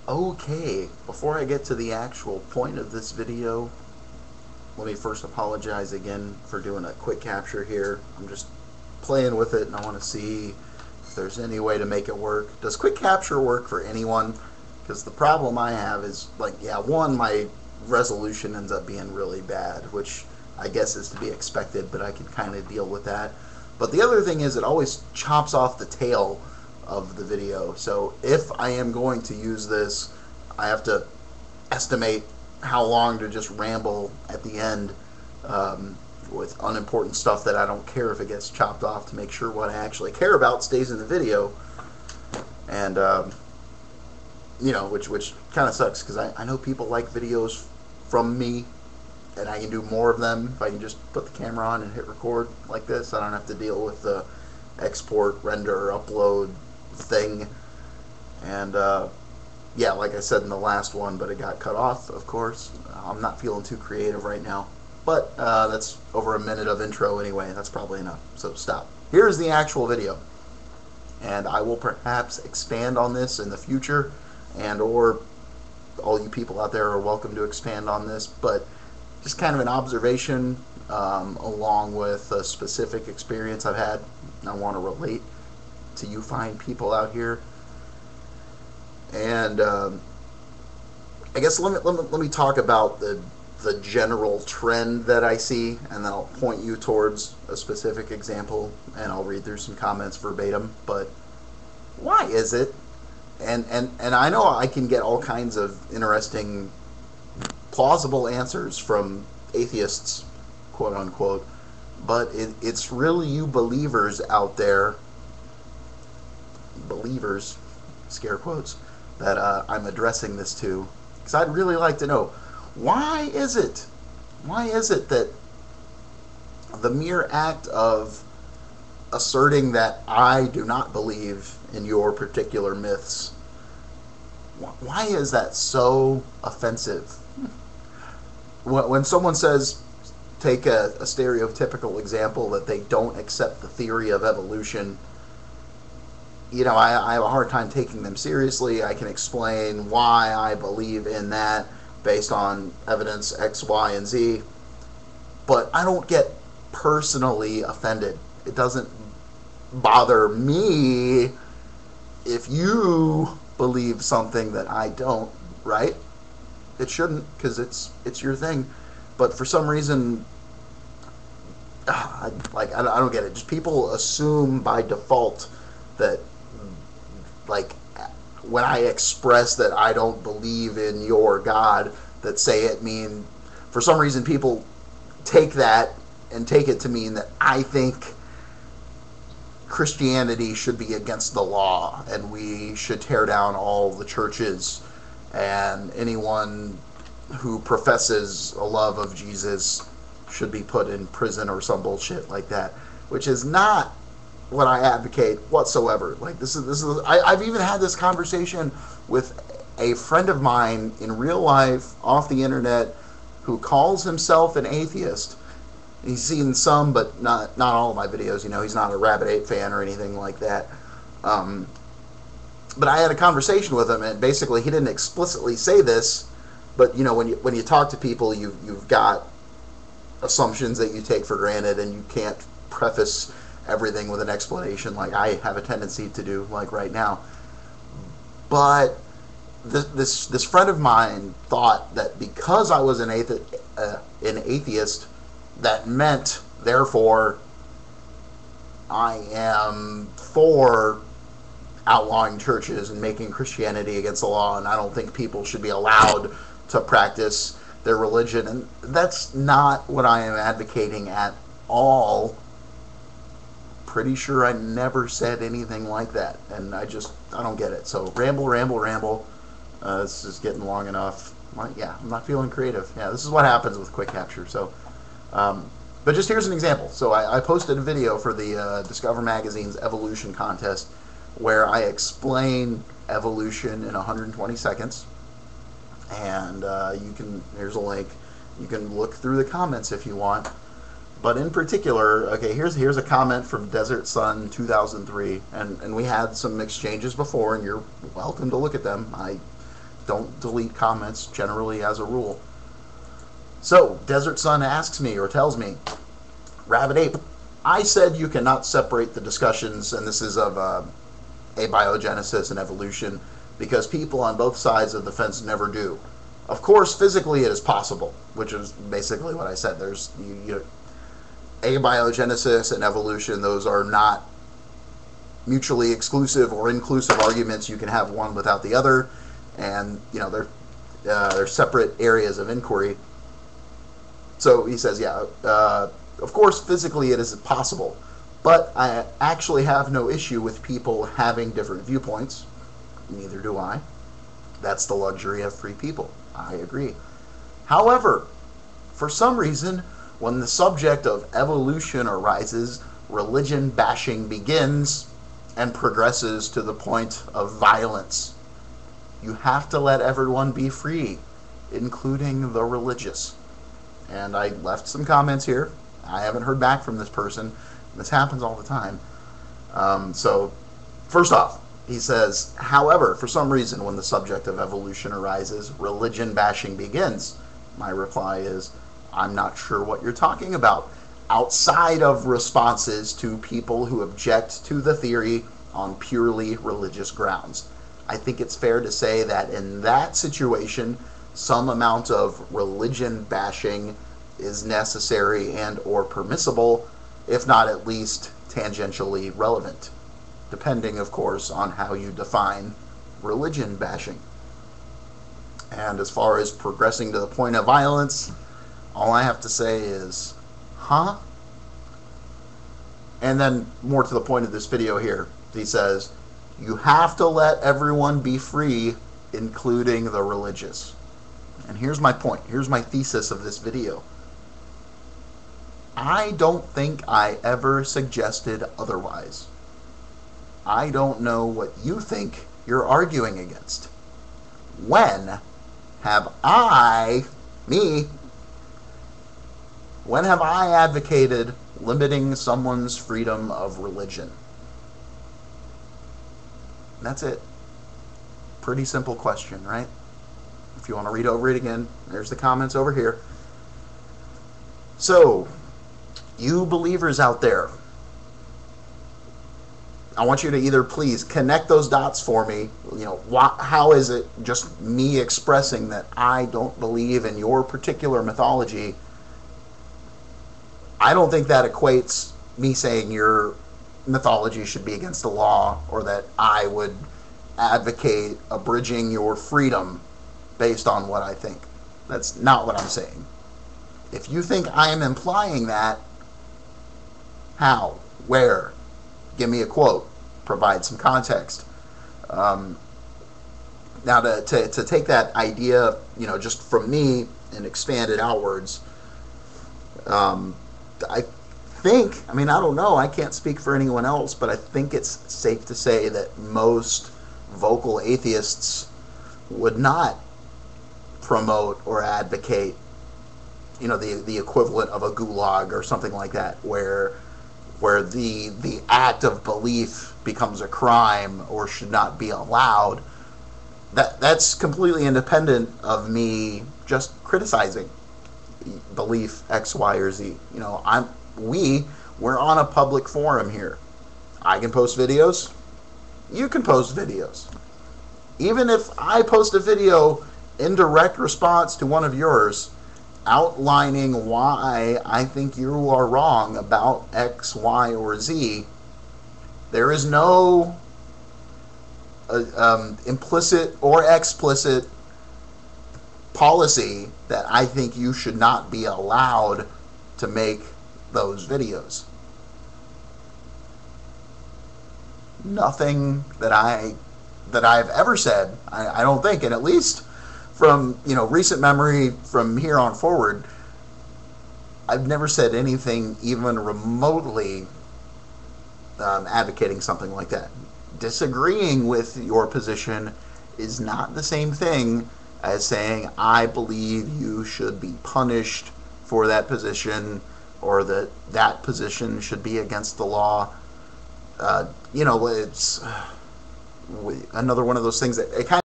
Okay, before I get to the actual point of this video, let me first apologize again for doing a quick capture here. I'm just playing with it and I want to see if there's any way to make it work. Does quick capture work for anyone? Because the problem I have is, like, yeah, one, my resolution ends up being really bad, which I guess is to be expected, but I can kind of deal with that. But the other thing is it always chops off the tail of the video. So if I am going to use this, I have to estimate how long to just ramble at the end with unimportant stuff that I don't care if it gets chopped off, to make sure what I actually care about stays in the video. And which kind of sucks, because I know people like videos from me, and I can do more of them if I can just put the camera on and hit record like this. I don't have to deal with the export, render, upload thing. And yeah, like I said in the last one, but it got cut off, of course. I'm not feeling too creative right now. But that's over a minute of intro anyway. That's probably enough. So stop. Here's the actual video. And I will perhaps expand on this in the future, and or all you people out there are welcome to expand on this. But just kind of an observation along with a specific experience I've had. I want to relate to you fine people out here. And I guess let me talk about the general trend that I see, and then I'll point you towards a specific example, and I'll read through some comments verbatim. But why is it? And I know I can get all kinds of interesting, plausible answers from atheists, quote unquote, but it's really you believers out there, believers, scare quotes, that I'm addressing this to, because I'd really like to know, why is it that the mere act of asserting that I do not believe in your particular myths, why is that so offensive? When someone says, take a stereotypical example, that they don't accept the theory of evolution, I have a hard time taking them seriously. I can explain why I believe in that based on evidence X, Y, and Z, but I don't get personally offended. It doesn't bother me if you believe something that I don't, right? It shouldn't, because it's your thing. But for some reason, I don't get it. Just people assume by default that, like, when I express that I don't believe in your God, that say it mean, for some reason people take that and take it to mean that I think Christianity should be against the law and we should tear down all the churches, and anyone who professes a love of Jesus should be put in prison or some bullshit like that, which is not what I advocate whatsoever. Like, this is I've even had this conversation with a friend of mine in real life off the internet who calls himself an atheist. He's seen some, but not all of my videos. He's not a RabidApe fan or anything like that. But I had a conversation with him, and basically he didn't explicitly say this, but when you talk to people, you've got assumptions that you take for granted, and you can't preface everything with an explanation like I have a tendency to do, like right now. But this friend of mine thought that because I was an atheist, that meant, therefore, I am for outlawing churches and making Christianity against the law, and I don't think people should be allowed to practice their religion. And that's not what I am advocating at all. Pretty sure I never said anything like that, and I don't get it. So ramble. This is getting long enough. I'm not feeling creative. Yeah, this is what happens with quick capture. So, but just here's an example. So I posted a video for the Discover Magazine's evolution contest, where I explain evolution in 120 seconds, and here's a link. You can look through the comments if you want. But in particular, okay, here's a comment from Desert Sun 2003, and we had some exchanges before, and you're welcome to look at them. I don't delete comments generally as a rule. So, Desert Sun asks me or tells me, RabidApe, I said you cannot separate the discussions, and this is of abiogenesis and evolution, because people on both sides of the fence never do. Of course, physically it is possible, which is basically what I said. There's abiogenesis and evolution; those are not mutually exclusive or inclusive arguments. You can have one without the other, and they're separate areas of inquiry. So he says, yeah, of course, physically it is possible, but I actually have no issue with people having different viewpoints. Neither do I. That's the luxury of free people. I agree. However, for some reason, when the subject of evolution arises, religion bashing begins and progresses to the point of violence. You have to let everyone be free, including the religious. And I left some comments here. I haven't heard back from this person. This happens all the time. So, first off, he says, however, for some reason, when the subject of evolution arises, religion bashing begins. My reply is, I'm not sure what you're talking about. Outside of responses to people who object to the theory on purely religious grounds. I think it's fair to say that in that situation, some amount of religion bashing is necessary and or permissible, if not at least tangentially relevant, depending, of course, on how you define religion bashing. And as far as progressing to the point of violence, all I have to say is, huh? And then, more to the point of this video here, he says, you have to let everyone be free, including the religious. And here's my point. Here's my thesis of this video. I don't think I ever suggested otherwise. I don't know what you think you're arguing against. When have I advocated limiting someone's freedom of religion? That's it. Pretty simple question, right? If you want to read over it again, there's the comments over here. So, you believers out there, I want you to either please connect those dots for me. How is it just me expressing that I don't believe in your particular mythology? I don't think that equates me saying your mythology should be against the law, or that I would advocate abridging your freedom based on what I think. That's not what I'm saying. If you think I am implying that, how? Where? Give me a quote. Provide some context. Now, to take that idea, just from me and expand it outwards, I don't know, I can't speak for anyone else, but I think it's safe to say that most vocal atheists would not promote or advocate, the equivalent of a gulag or something like that, where the act of belief becomes a crime or should not be allowed. That's completely independent of me just criticizing belief X, Y, or Z. We're on a public forum here. I can post videos. You can post videos. Even if I post a video in direct response to one of yours, outlining why I think you are wrong about X, Y, or Z, there is no implicit or explicit policy that I think you should not be allowed to make those videos. Nothing that I've ever said, I don't think, and at least from recent memory from here on forward, I've never said anything even remotely advocating something like that. Disagreeing with your position is not the same thing as saying I believe you should be punished for that position, or that position should be against the law. It's another one of those things that it kind of